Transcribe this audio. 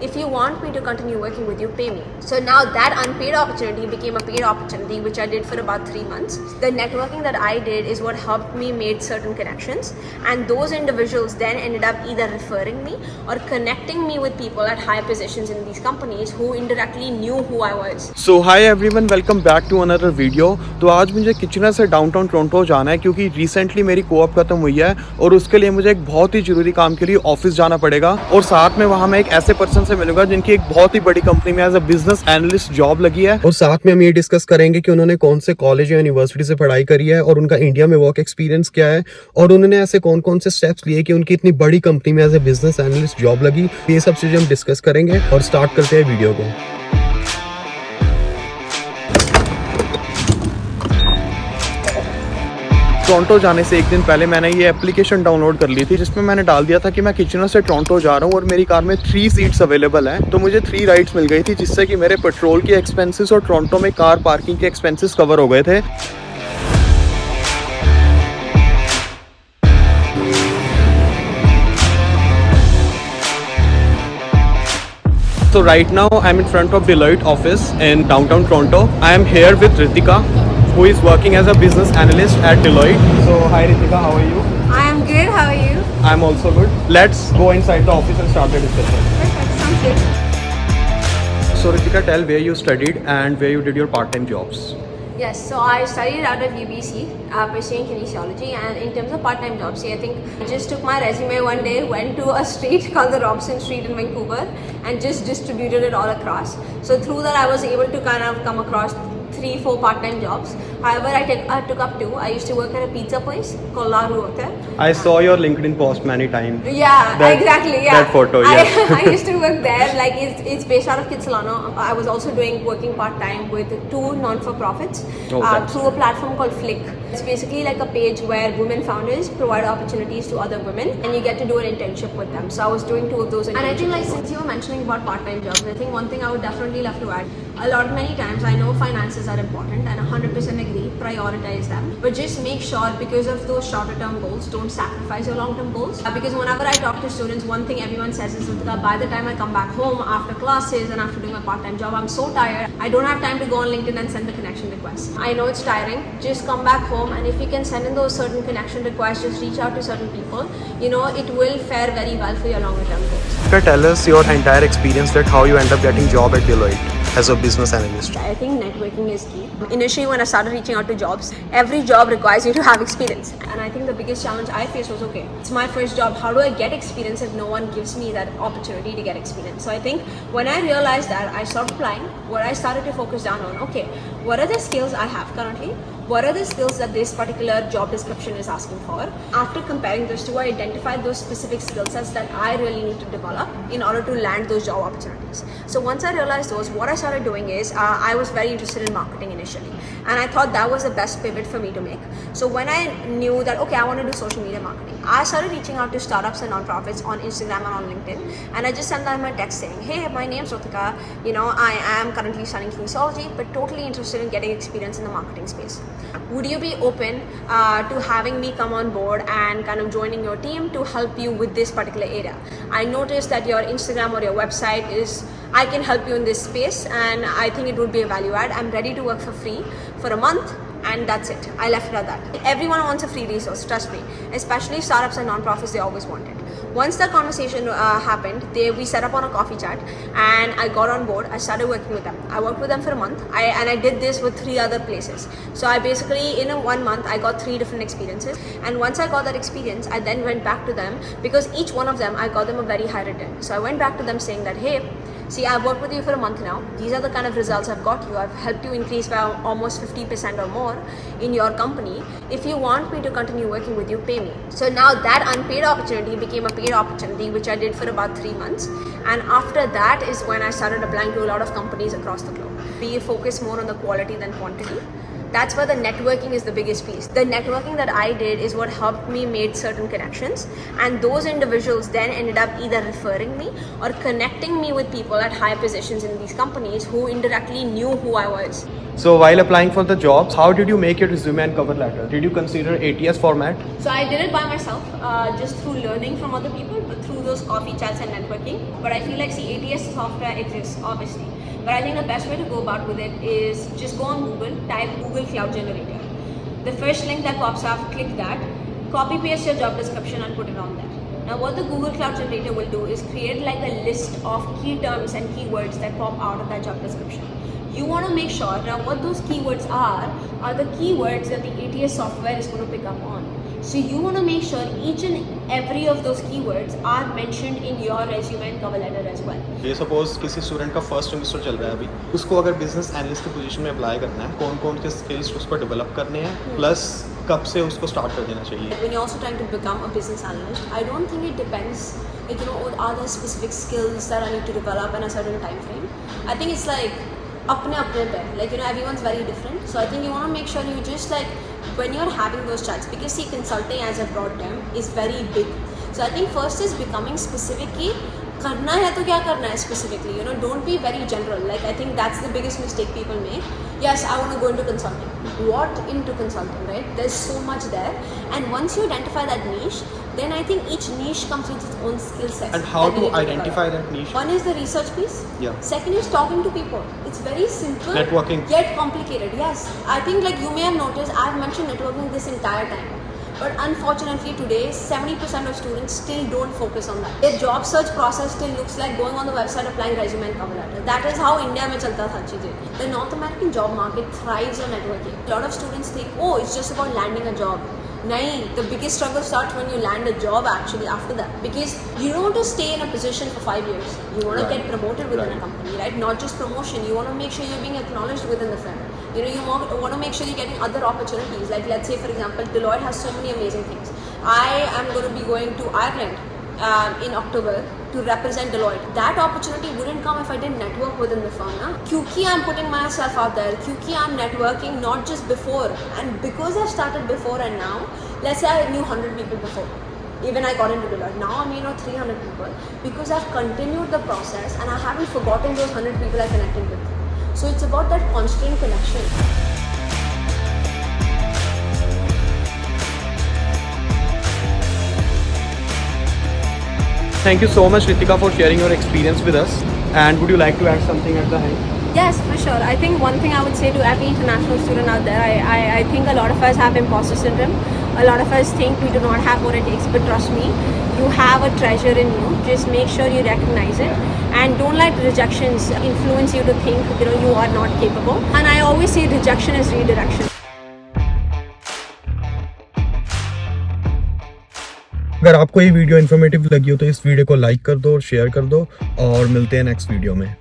if you want me to continue working with you, pay me. So now that unpaid opportunity became a paid opportunity, which I did for about 3 months. The networking that I did is what helped me make certain connections, and those individuals then ended up either referring me or connecting me with people at high positions in these companies who indirectly knew who I was. So hi everyone, welcome back to another video. तो आज मुझे Kitchener से downtown Toronto जाना है क्योंकि recently मेरी co-op खत्म हुई है और उसके लिए मुझे एक बहुत ही जरूरी काम के लिए ऑफिस जाना पड़ेगा और साथ में वहाँ मैं एक ऐसे पर्सन से मिलूंगा जिनकी एक बहुत ही बड़ी कंपनी में as a business analyst job लगी है और साथ में हम ये डिस्कस करेंगे कि उन्होंने कौन से कॉलेज या यूनिवर्सिटी से पढ़ाई करी है और उनका इंडिया में वर्क एक्सपीरियंस क्या है और उन्होंने ऐसे कौन कौन से स्टेप्स लिए कि उनकी इतनी बड़ी कंपनी में as a business analyst job लगी। ये सब चीजें हम डिस्कस करेंगे और स्टार्ट करते हैं वीडियो को। टोरंटो जाने से एक दिन पहले मैंने ये एप्लीकेशन डाउनलोड कर ली थी जिसमें मैंने डाल दिया था कि मैं किचनर से टोरंटो जा रहा हूँ और मेरी कार में 3 सीट्स अवेलेबल हैं। तो मुझे 3 राइड्स मिल गई थी जिससे कि मेरे पेट्रोल के एक्सपेंसेस और टोरंटो में कार पार्किंग के एक्सपेंसेस कवर हो गए थे। So right now I'm in front of Deloitte office in downtown Toronto. I am here with Ritika, who is working as a business analyst at Deloitte. So hi Ritika, how are you? I am good, how are you? I'm also good. Let's go inside the office and start the discussion. Perfect, sounds good. So Ritika, tell where you studied and where you did your part-time jobs. Yes, so I studied out of UBC, pursuing kinesiology, and in terms of part-time jobs, I think I just took my resume one day, went to a street called the Robson Street in Vancouver, and just distributed it all across. So through that, I was able to kind of come across 3-4 part-time jobs. However, I took up 2. I used to work at a pizza place called La Ruota. I saw your LinkedIn post many times. Yeah, exactly. Yeah, that photo. Yeah. I used to work there. Like it's based out of Kitsilano. I was also working part-time with 2 non-for-profits through a platform called Flick. It's basically like a page where women founders provide opportunities to other women, and you get to do an internship with them. So I was doing 2 of those. And I think, like, since you were mentioning about part-time jobs, I think one thing I would definitely love to add. Many times, I know finances are important, and 100% agree. Prioritize them, but just make sure, because of those shorter-term goals, don't sacrifice your long-term goals. Because whenever I talk to students, one thing everyone says is, Ritika, by the time I come back home after classes and after doing my part-time job, I'm so tired. I don't have time to go on LinkedIn and send the connection request. I know it's tiring. Just come back home, and if you can send in those certain connection requests, just reach out to certain people. You know, it will fare very well for your longer-term goals. Tell us your entire experience, that how you end up getting job at Deloitte as a business analyst. I think networking is key. Initially, when I started reaching out to jobs, every job requires you to have experience. And I think the biggest challenge I faced was, okay, it's my first job. How do I get experience if no one gives me that opportunity to get experience? So I think when I realized that, I stopped applying. What I started to focus down on, okay, what are the skills I have currently? What are the skills that this particular job description is asking for? After comparing those two, I identified those specific skill sets that I really need to develop in order to land those job opportunities. So once I realized those, what I started doing is I was very interested in marketing initially, and I thought that was the best pivot for me to make. So when I knew that, okay, I want to do social media marketing, I started reaching out to startups and nonprofits on Instagram and on LinkedIn, and I just sent them a text saying, hey, my name's Ritika, you know, I am currently studying kinesiology, but totally interested in getting experience in the marketing space. Would you be open to having me come on board and kind of joining your team to help you with this particular area? I noticed that your Instagram or your website is, I can help you in this space, and I think it would be a value add. I'm ready to work for free for a month, and that's it. I left it at that. Everyone wants a free resource, trust me. Especially startups and nonprofits, they always want it. Once that conversation happened, we set up on a coffee chat, and I got on board. I started working with them. I worked with them for a month, and I did this with 3 other places. So I basically, in 1 month, I got 3 different experiences. And once I got that experience, I then went back to them, because each one of them, I got them a very high return. So I went back to them saying that, hey, see, I've worked with you for a month now. These are the kind of results I've got you. I've helped you increase by almost 50% or more in your company. If you want me to continue working with you, pay me. So now that unpaid opportunity became a paid opportunity, which I did for about 3 months. And after that is when I started applying to a lot of companies across the globe. We focus more on the quality than quantity. That's where the networking is the biggest piece. The networking that I did is what helped me made certain connections, and those individuals then ended up either referring me or connecting me with people at high positions in these companies who indirectly knew who I was. So while applying for the jobs, how did you make your resume and cover letter? Did you consider ATS format? So I did it by myself, just through learning from other people, but through those coffee chats and networking. But I feel like, see, ATS software exists, obviously. But I think the best way to go about with it is just go on Google, type Google Cloud Generator. The first link that pops up, click that, copy paste your job description and put it on there. Now what the Google Cloud Generator will do is create like a list of key terms and keywords that pop out of that job description. You want to make sure now what those keywords are the keywords that the ATS software is going to pick up on. So you want to make sure each and every of those keywords are mentioned in your resume and cover letter as well. ये suppose किसी student का first semester चल रहा है अभी, उसको अगर business analyst की पोजीशन में अप्लाई करना है, कौन कौन से स्किल्स उसको डेवलप करने हैं, प्लस कब से उसको स्टार्ट कर देना चाहिए? When you're also trying to become a business analyst, I don't think it depends, like, are there specific skills that I need to develop in a certain time frame. I think it's like अपने पे, like, everyone's very different. So I think you want to make sure you just, like, when you're having those chats, because see, consulting as a broad term is very big. So I think first is becoming specific की करना है तो क्या करना है specifically, don't be very general. Like, I think that's the biggest mistake people make. Yes, I want to go into consulting. What into consulting, right? There's so much there, and once you identify that niche, then I think each niche comes with its own skill set. And how to identify that niche? One is the research piece. Yeah. Second is talking to people. It's very simple. Networking. Yet complicated. Yes. I think, like, you may have noticed, I've mentioned networking this entire time. But unfortunately today, 70% of students still don't focus on that. Their job search process still looks like going on the website, applying resume and cover letter. That is how India mein chalta tha cheezein. The North American job market thrives on networking. A lot of students think, oh, it's just about landing a job. Nahi, the biggest struggle starts when you land a job actually after that. Because you don't want to stay in a position for 5 years. You want to get promoted within a company, right? Not just promotion. You want to make sure you're being acknowledged within the firm. You want to make sure you're getting other opportunities. Like, let's say, for example, Deloitte has so many amazing things. I am going to be going to Ireland in October to represent Deloitte. That opportunity wouldn't come if I didn't network within the firm. Kyunki I'm putting myself out there, kyunki I'm networking not just before, and because I started before and now, let's say I knew 100 people before. Even I got into Deloitte. Now I may know 300 people because I've continued the process and I haven't forgotten those 100 people I connected with. So it's about that constant connection. Thank you so much, Ritika, for sharing your experience with us. And would you like to add something at the end? Yes, for sure. I think one thing I would say to every international student out there, I think a lot of us have imposter syndrome. A lot of us think we do not have what it takes, but trust me, you have a treasure in you. Just make sure you recognize it, and don't let rejections influence you to think you are not capable. And I always say rejection is redirection. अगर आपको ये video informative लगी हो तो इस video को like कर दो और शेयर कर दो, और मिलते हैं नेक्स्ट वीडियो में.